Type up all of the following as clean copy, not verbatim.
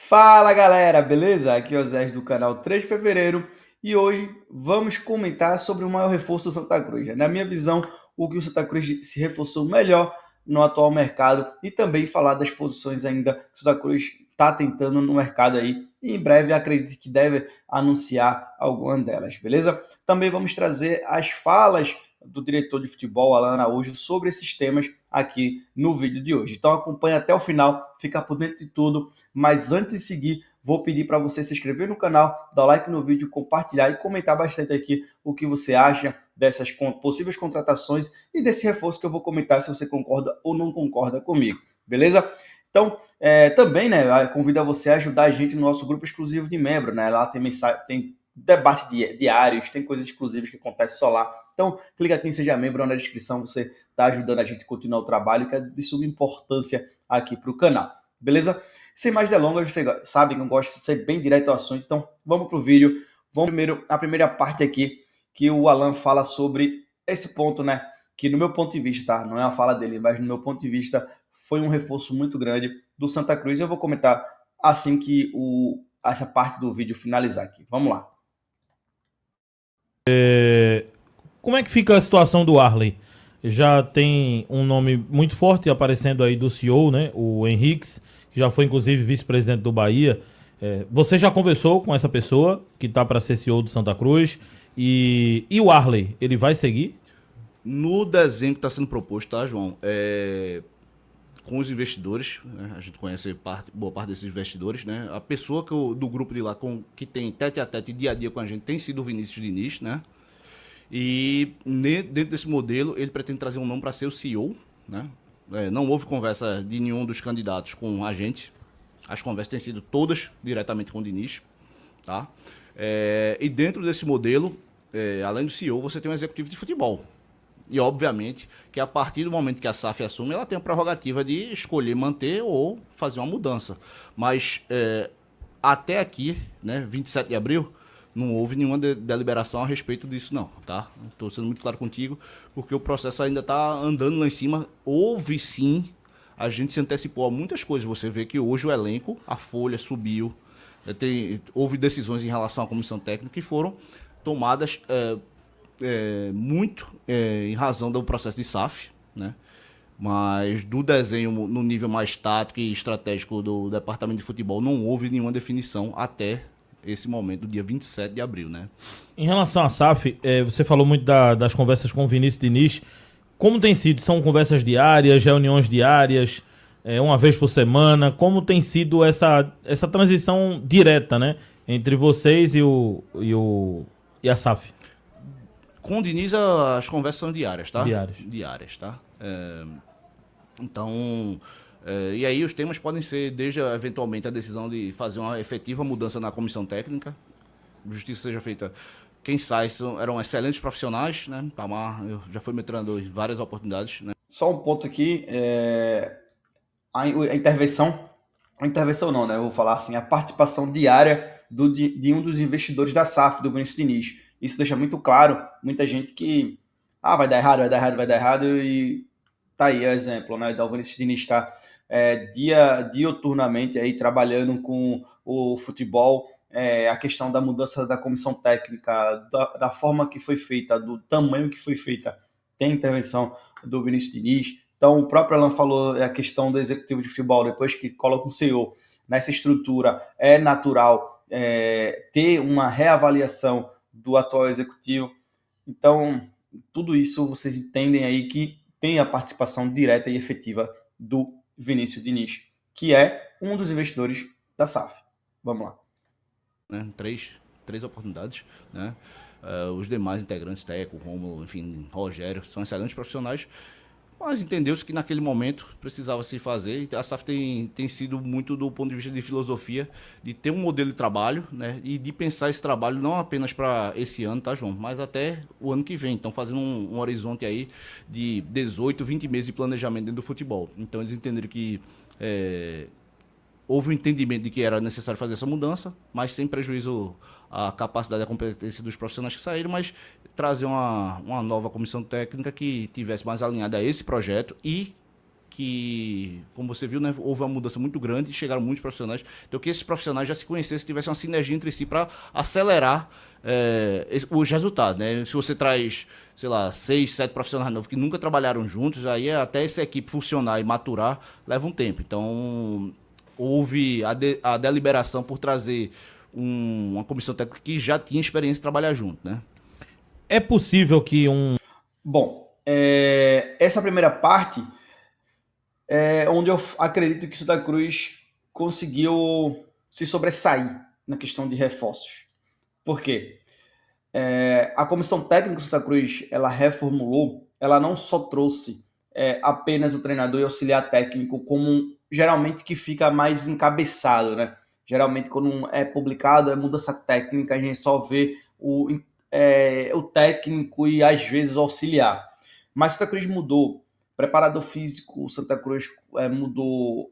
Fala galera, beleza? Aqui é o Zé do canal 3 de Fevereiro e hoje vamos comentar sobre o maior reforço do Santa Cruz. Na minha visão, o que o Santa Cruz se reforçou melhor no atual mercado e também falar das posições ainda que o Santa Cruz está tentando no mercado aí e em breve acredito que deve anunciar alguma delas, beleza? Também vamos trazer as falas do diretor de futebol, Alan Araújo, sobre esses temas aqui no vídeo de hoje. Então acompanha até o final, fica por dentro de tudo. Mas antes de seguir, vou pedir para você se inscrever no canal, dar like no vídeo, compartilhar e comentar bastante aqui o que você acha dessas possíveis contratações e desse reforço que eu vou comentar se você concorda ou não concorda comigo, beleza? Então, também, né, convido a você a ajudar a gente no nosso grupo exclusivo de membro, né? Lá tem mensagem, tem debate diários, tem coisas exclusivas que acontecem só lá. Então, clica aqui em Seja Membro, na descrição você está ajudando a gente a continuar o trabalho, que é de suma importância aqui para o canal, beleza? Sem mais delongas, você sabe que eu gosto de ser bem direto ao assunto, então vamos para o vídeo. Vamos primeiro a primeira parte aqui, que o Alan fala sobre esse ponto, né? Que no meu ponto de vista, tá? Não é a fala dele, mas no meu ponto de vista foi um reforço muito grande do Santa Cruz. Eu vou comentar assim que essa parte do vídeo finalizar aqui. Vamos lá. Como é que fica a situação do Arley? Já tem um nome muito forte aparecendo aí do CEO, né? O Henriques, que já foi inclusive vice-presidente do Bahia. Você já conversou com essa pessoa que tá para ser CEO do Santa Cruz? E o Arley, ele vai seguir? No desenho que está sendo proposto, tá, João? Com os investidores, né? A gente conhece boa parte desses investidores, né? A pessoa do grupo de lá que tem tete a tete dia a dia com a gente tem sido o Vinícius Diniz, né? E dentro desse modelo, ele pretende trazer um nome para ser o CEO, né? Não houve conversa de nenhum dos candidatos com a gente. As conversas têm sido todas diretamente com o Diniz, tá? E dentro desse modelo, além do CEO, você tem um executivo de futebol. E, obviamente, que a partir do momento que a SAF assume, ela tem a prerrogativa de escolher manter ou fazer uma mudança. Mas, até aqui, né, 27 de abril, não houve nenhuma deliberação a respeito disso, não, tá? Estou sendo muito claro contigo, porque o processo ainda está andando lá em cima. Houve, sim, a gente se antecipou a muitas coisas. Você vê que hoje o elenco, a folha subiu, houve decisões em relação à comissão técnica que foram tomadas muito em razão do processo de SAF, né? Mas do desenho no nível mais tático e estratégico do departamento de futebol não houve nenhuma definição até esse momento, do dia 27 de abril, né? Em relação à SAF, você falou muito das conversas com o Vinícius Diniz. Como tem sido? São conversas diárias, reuniões diárias, uma vez por semana? Como tem sido essa transição direta, né? Entre vocês e a SAF? Com o Diniz, as conversas são diárias, tá? Diárias. Diárias, tá? Então, e aí os temas podem ser desde eventualmente a decisão de fazer uma efetiva mudança na comissão técnica, justiça seja feita. Quem sai eram excelentes profissionais, né? Tamar já foi me treinador em várias oportunidades, né? Só um ponto aqui, a intervenção não, né? Eu vou falar assim, a participação diária de um dos investidores da SAF, do Vinícius Diniz. Isso deixa muito claro, muita gente que vai dar errado, vai dar errado, vai dar errado, e tá aí o exemplo, né? O Vinícius Diniz está dioturnamente aí trabalhando com o futebol, a questão da mudança da comissão técnica, da forma que foi feita, do tamanho que foi feita, tem intervenção do Vinícius Diniz. Então, o próprio Alan falou a questão do executivo de futebol, depois que coloca um CEO nessa estrutura, é natural ter uma reavaliação do atual executivo. Então, tudo isso vocês entendem aí que tem a participação direta e efetiva do Vinícius Diniz, que é um dos investidores da SAF. Vamos lá. Né? Três oportunidades, né? Os demais integrantes, Teco, Romulo, enfim, Rogério, são excelentes profissionais, mas entendeu-se que naquele momento precisava se fazer. A SAF tem sido muito do ponto de vista de filosofia, de ter um modelo de trabalho, né? E de pensar esse trabalho não apenas para esse ano, tá, João? Mas até o ano que vem. Então, fazendo um horizonte aí de 18, 20 meses de planejamento dentro do futebol. Então, eles entenderam que houve um entendimento de que era necessário fazer essa mudança, mas sem prejuízo à capacidade e à competência dos profissionais que saíram, mas trazer uma nova comissão técnica que tivesse mais alinhada a esse projeto e que, como você viu, né, houve uma mudança muito grande, chegaram muitos profissionais. Então, que esses profissionais já se conhecessem, tivessem uma sinergia entre si para acelerar os resultados, né? Se você traz, sei lá, 6, 7 profissionais novos que nunca trabalharam juntos, aí até essa equipe funcionar e maturar leva um tempo. Então, houve a deliberação por trazer uma comissão técnica que já tinha experiência de trabalhar junto, né? É possível que Bom, essa primeira parte é onde eu acredito que o Santa Cruz conseguiu se sobressair na questão de reforços. Por quê? A comissão técnica do Santa Cruz, ela reformulou, ela não só trouxe apenas o treinador e auxiliar técnico como geralmente que fica mais encabeçado, né? Geralmente quando é publicado é mudança técnica, a gente só vê o técnico e às vezes o auxiliar. Mas Santa Cruz mudou preparador físico, Santa Cruz mudou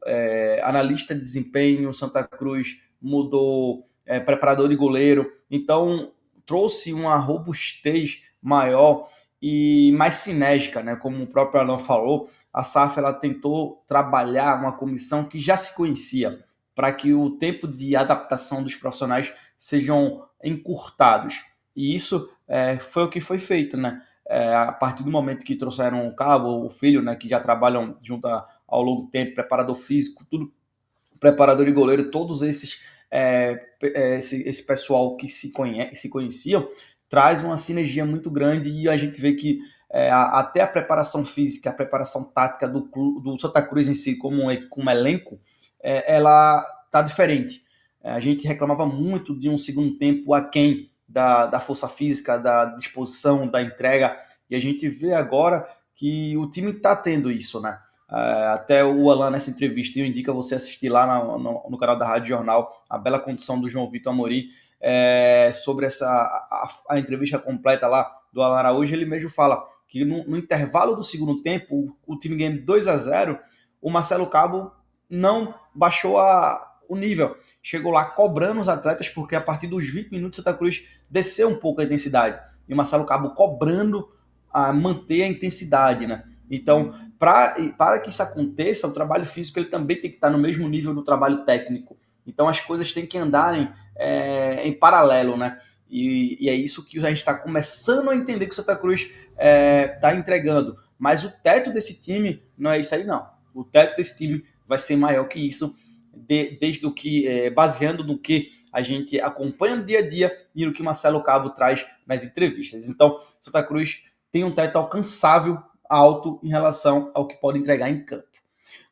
analista de desempenho, Santa Cruz mudou preparador de goleiro. Então trouxe uma robustez maior e mais sinérgica, né? Como o próprio Alan falou, a SAF ela tentou trabalhar uma comissão que já se conhecia, para que o tempo de adaptação dos profissionais sejam encurtados. E isso foi o que foi feito, né? A partir do momento que trouxeram o Cabo, o Filho, né, que já trabalham junto ao longo tempo, preparador físico, tudo, preparador de goleiro, todos esses esse pessoal que se conheciam, traz uma sinergia muito grande e a gente vê que até a preparação física, a preparação tática do Santa Cruz em si, como elenco, ela está diferente. A gente reclamava muito de um segundo tempo aquém da força física, da disposição, da entrega, e a gente vê agora que o time está tendo isso, né? Até o Alan, nessa entrevista, eu indico a você assistir lá no canal da Rádio Jornal, a bela condução do João Vitor Amorim, sobre a entrevista completa lá do Alan Araújo. Ele mesmo fala que no intervalo do segundo tempo, o time ganha 2-0, o Marcelo Cabo não baixou o nível, chegou lá cobrando os atletas, porque a partir dos 20 minutos Santa Cruz desceu um pouco a intensidade, e o Marcelo Cabo cobrando a manter a intensidade, né? Então, para que isso aconteça, o trabalho físico ele também tem que estar no mesmo nível do trabalho técnico. Então, as coisas têm que andarem em paralelo, né? E é isso que a gente está começando a entender que o Santa Cruz está entregando. Mas o teto desse time não é isso aí, não. O teto desse time vai ser maior que isso, desde o que, baseando no que a gente acompanha no dia a dia e no que Marcelo Cabo traz nas entrevistas. Então, Santa Cruz tem um teto alcançável, alto, em relação ao que pode entregar em campo.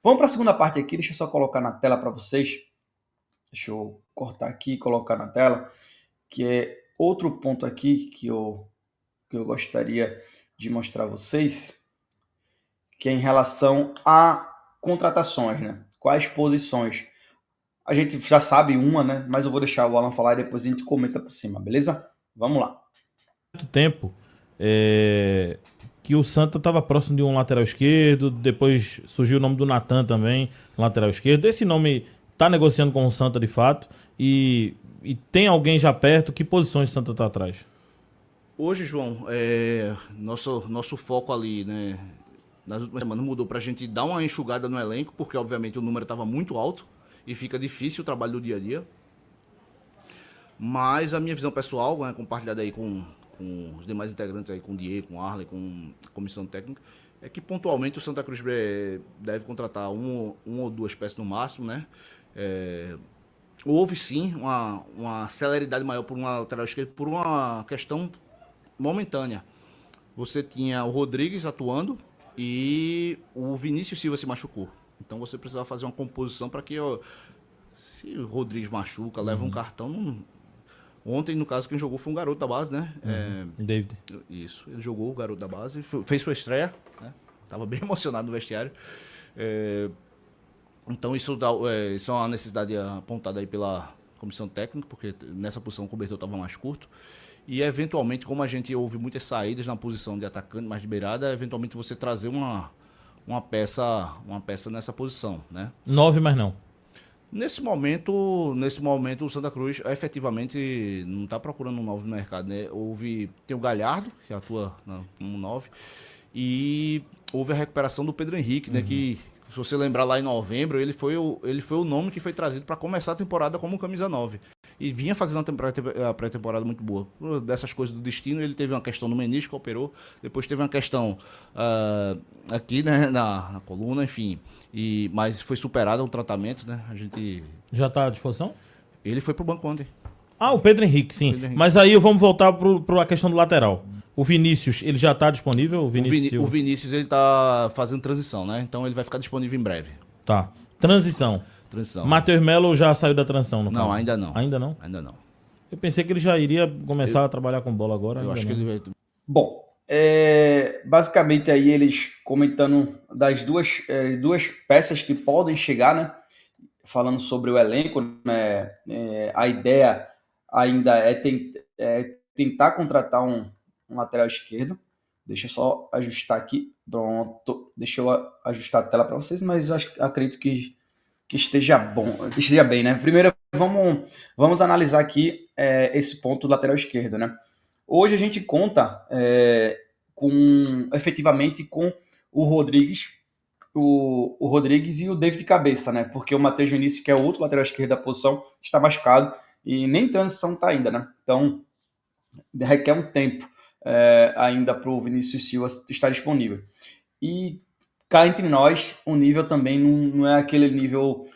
Vamos para a segunda parte aqui, deixa eu só colocar na tela para vocês. Deixa eu cortar aqui e colocar na tela, que é outro ponto aqui que eu gostaria de mostrar a vocês, que é em relação a contratações, né? Quais posições? A gente já sabe uma, né? Mas eu vou deixar o Alan falar e depois a gente comenta por cima, beleza? Vamos lá. muito tempo que o Santa estava próximo de um lateral esquerdo, depois surgiu o nome do Natan também, lateral esquerdo. Esse nome está negociando com o Santa de fato e tem alguém já perto? Que posições o Santa está atrás? Hoje, João, nosso foco ali, né, nas últimas semanas mudou para a gente dar uma enxugada no elenco, porque obviamente o número estava muito alto e fica difícil o trabalho do dia a dia. Mas a minha visão pessoal, né, compartilhada aí com os demais integrantes aí, com o Diego, com o Arley, com a comissão técnica, é que pontualmente o Santa Cruz deve contratar um ou duas peças no máximo, né? Houve sim uma celeridade maior por uma lateral esquerda, por uma questão momentânea. Você tinha o Rodrigues atuando e o Vinícius Silva se machucou. Então você precisava fazer uma composição para que, se o Rodrigues machuca, leva um cartão. Ontem, no caso, quem jogou foi um garoto da base, né? David. Isso, ele jogou o garoto da base, fez sua estreia, né? Tava bem emocionado no vestiário. Então isso é uma necessidade apontada aí pela comissão técnica, porque nessa posição o cobertor estava mais curto. E eventualmente, como a gente ouve muitas saídas na posição de atacante, mais de beirada, eventualmente você trazer uma peça nessa posição, né? 9, mas não. Nesse momento, o Santa Cruz efetivamente não está procurando um novo no mercado, né? Tem o Galhardo, que atua como 9, e houve a recuperação do Pedro Henrique, né? Que se você lembrar lá em novembro, ele foi o nome que foi trazido para começar a temporada como camisa 9. E vinha fazendo a pré-temporada muito boa. Por dessas coisas do destino, ele teve uma questão no menisco, operou. Depois teve uma questão aqui, né, na coluna, enfim. Mas foi superado o tratamento, né? Já tá à disposição? Ele foi pro banco ontem. Ah, o Pedro Henrique, sim. Pedro Henrique. Mas aí vamos voltar para a questão do lateral. O Vinícius, ele já tá disponível? O Vinícius, ele tá fazendo transição, né? Então ele vai ficar disponível em breve. Tá. Transição. Matheus Melo já saiu da transição, não, caso. ainda não. Ainda não? Ainda não. Eu pensei que ele já iria começar a trabalhar com bola agora. Eu acho que ele vai... Bom, basicamente aí eles comentando das duas peças que podem chegar, né? Falando sobre o elenco, né? A ideia ainda é tentar contratar um lateral esquerdo. Deixa eu só ajustar aqui. Pronto. Deixa eu ajustar a tela para vocês, mas acredito que esteja bom, esteja bem, né? Primeiro, vamos analisar aqui esse ponto do lateral esquerdo, né? Hoje a gente conta efetivamente com o Rodrigues, o Rodrigues e o David Cabeça, né? Porque o Matheus Vinícius, que é o outro lateral esquerdo da posição, está machucado e nem transição está ainda, né? Então, requer um tempo ainda para o Vinícius Silva estar disponível. E cá entre nós, o nível também não é aquele nível,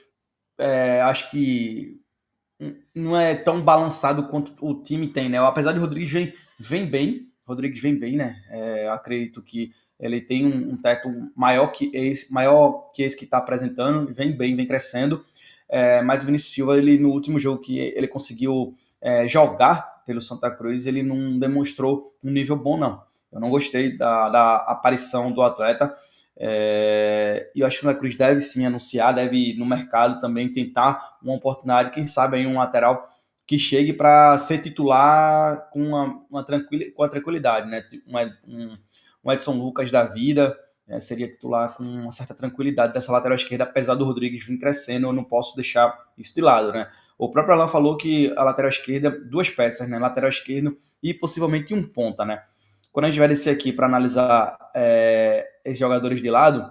acho que não é tão balançado quanto o time tem, né? Apesar de o Rodrigues vem bem, né? Acredito que ele tem um teto maior que esse que está apresentando, vem bem, vem crescendo. Mas o Vinícius Silva, ele, no último jogo que ele conseguiu jogar pelo Santa Cruz, ele não demonstrou um nível bom, não. Eu não gostei da aparição do atleta. E eu acho que o Santa Cruz deve sim anunciar, deve ir no mercado também tentar uma oportunidade, quem sabe aí um lateral que chegue para ser titular com a tranquilidade, né? Um Edson Lucas da vida seria titular com uma certa tranquilidade dessa lateral esquerda, apesar do Rodrigues vir crescendo, eu não posso deixar isso de lado, né? O próprio Alan falou que a lateral esquerda, duas peças, né? Lateral esquerdo e possivelmente um ponta, né? Quando a gente vai descer aqui para analisar esses jogadores de lado,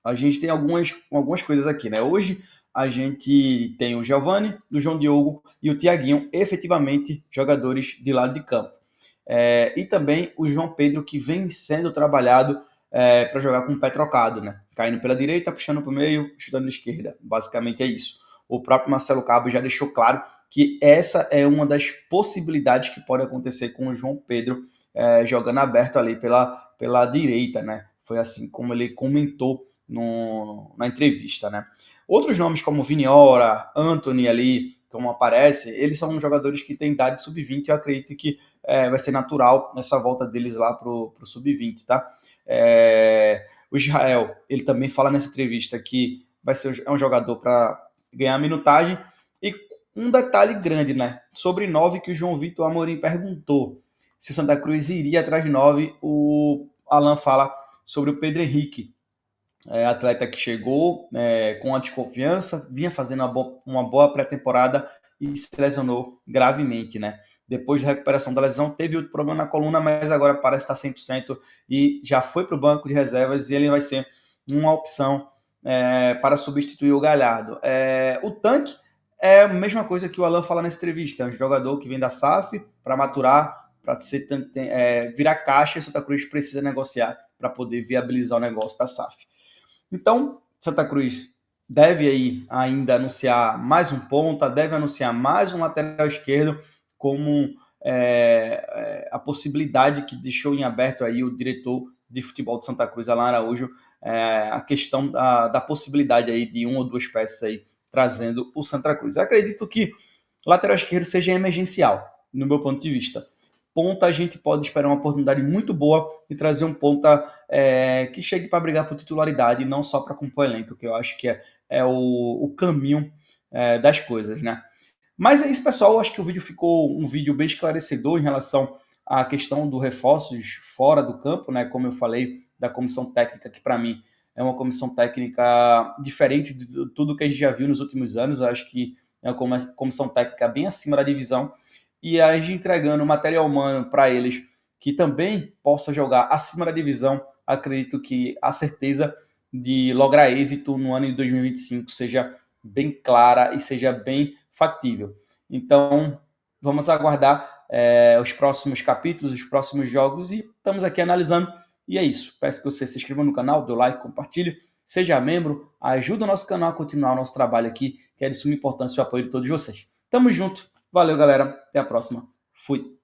a gente tem algumas coisas aqui, né? Hoje a gente tem o Giovani, o João Diogo e o Thiaguinho, efetivamente jogadores de lado de campo. E também o João Pedro, que vem sendo trabalhado para jogar com o pé trocado, né? Caindo pela direita, puxando para o meio, chutando na esquerda. Basicamente é isso. O próprio Marcelo Cabo já deixou claro que essa é uma das possibilidades que pode acontecer com o João Pedro jogando aberto ali pela direita, né? Foi assim como ele comentou na entrevista, né? Outros nomes como Viniora, Anthony ali, como aparece, eles são jogadores que têm idade sub-20, eu acredito que vai ser natural nessa volta deles lá pro sub-20, tá? O Israel, ele também fala nessa entrevista que vai ser um jogador para ganhar minutagem. E um detalhe grande, né? Sobre 9 que o João Vitor Amorim perguntou se o Santa Cruz iria atrás de 9, o Alan fala sobre o Pedro Henrique, atleta que chegou com a desconfiança, vinha fazendo uma boa pré-temporada e se lesionou gravemente, né? Depois da recuperação da lesão, teve outro problema na coluna, mas agora parece estar 100% e já foi para o banco de reservas e ele vai ser uma opção para substituir o Galhardo. O Tanque é a mesma coisa que o Alan fala nessa entrevista, é um jogador que vem da SAF para maturar, para virar caixa, e Santa Cruz precisa negociar para poder viabilizar o negócio da SAF. Então, Santa Cruz deve aí ainda anunciar mais um ponta, deve anunciar mais um lateral esquerdo, como a possibilidade que deixou em aberto aí o diretor de futebol de Santa Cruz, Alan Araújo, a questão da possibilidade aí de uma ou duas peças aí trazendo o Santa Cruz. Eu acredito que lateral esquerdo seja emergencial, no meu ponto de vista. Ponta, a gente pode esperar uma oportunidade muito boa e trazer um ponta que chegue para brigar por titularidade e não só para compor elenco, que eu acho que é o caminho das coisas, né? Mas é isso, pessoal. Eu acho que o vídeo ficou um vídeo bem esclarecedor em relação à questão dos reforços fora do campo, né? Como eu falei, da comissão técnica, que para mim é uma comissão técnica diferente de tudo que a gente já viu nos últimos anos. Eu acho que é uma comissão técnica bem acima da divisão. E a gente entregando material humano para eles que também possa jogar acima da divisão, acredito que a certeza de lograr êxito no ano de 2025 seja bem clara e seja bem factível. Então, vamos aguardar os próximos capítulos, os próximos jogos, e estamos aqui analisando. E é isso. Peço que você se inscreva no canal, dê o like, compartilhe, seja membro, ajuda o nosso canal a continuar o nosso trabalho aqui, que é de suma importância o apoio de todos vocês. Tamo junto. Valeu, galera. Até a próxima. Fui.